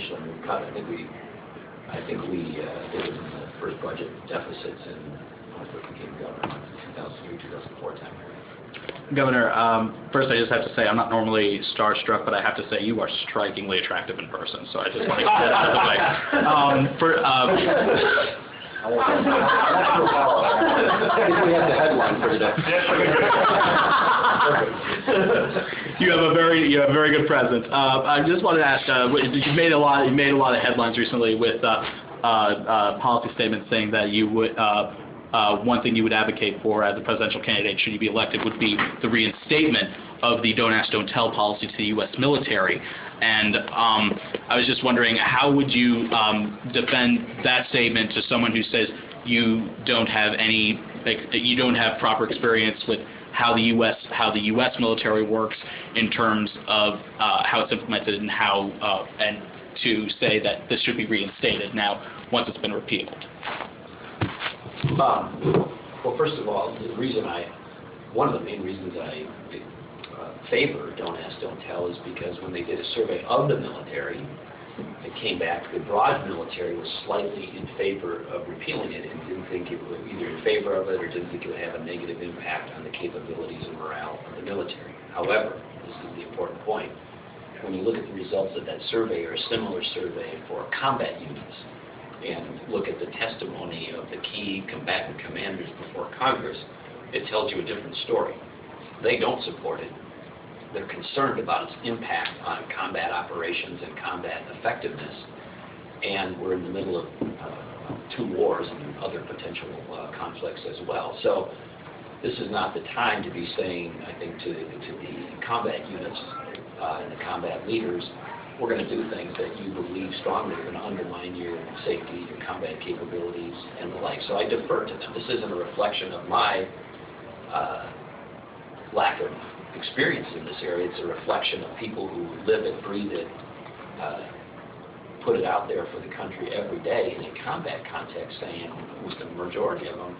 initially when we cut. I think we did it in the first budget deficits and when I first became governor in 2003-2004 time period. Governor, first I just have to say I'm not normally starstruck, but I have to say you are strikingly attractive in person, so I just want to get that out of the way. We have the headline for today. You have a very good presence. I just wanted to ask, you made a lot of headlines recently with policy statements saying that you would. One thing you would advocate for as a presidential candidate, should you be elected, would be the reinstatement of the Don't Ask, Don't Tell policy to the U.S. military. And I was just wondering, how would you defend that statement to someone who says you don't have proper experience with how the U.S. military works in terms of how it's implemented and and to say that this should be reinstated now once it's been repealed? Well, first of all, one of the main reasons I favor Don't Ask, Don't Tell is because when they did a survey of the military, it came back, the broad military was slightly in favor of repealing it and didn't think it was either in favor of it or didn't think it would have a negative impact on the capabilities and morale of the military. However, this is the important point, when you look at the results of that survey or a similar survey for combat units, and look at the testimony of the key combatant commanders before Congress, it tells you a different story. They don't support it. They're concerned about its impact on combat operations and combat effectiveness. And we're in the middle of 2 wars and other potential conflicts as well. So this is not the time to be saying, I think, to the combat units and the combat leaders, we're going to do things that you believe strongly are going to undermine your safety, your combat capabilities, and the like. So I defer to them. This isn't a reflection of my lack of experience in this area. It's a reflection of people who live it, breathe it, put it out there for the country every day in a combat context, saying, almost the majority of them,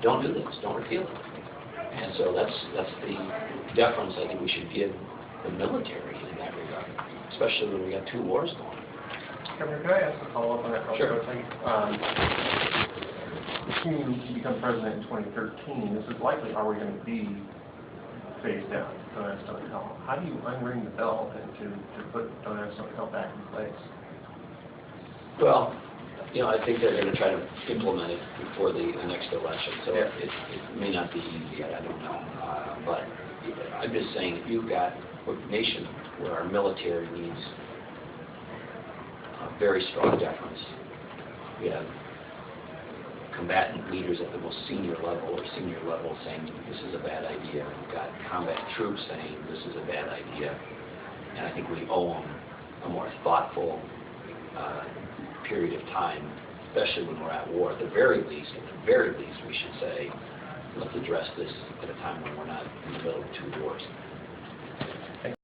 don't do this, don't repeal it. And so that's the deference I think we should give the military in that regard, especially when we got 2 wars going. Governor, can I ask a follow-up on that? Sure. Assuming you become president in 2013, this is likely already going to be phased out. Don't Ask, Don't Tell. How do you unring the bell and to put Don't Ask, Don't Tell back in place? Well, I think they're going to try to implement it before the next election, so yeah. it may not be easy yet, I don't know. But I'm just saying, if you've got a nation where our military needs very strong deference, we have combatant leaders at the most senior level saying this is a bad idea. We've got combat troops saying this is a bad idea. And I think we owe them a more thoughtful period of time, especially when we're at war. At the very least, we should say, let's address this at a time when we're not in the middle of 2 wars.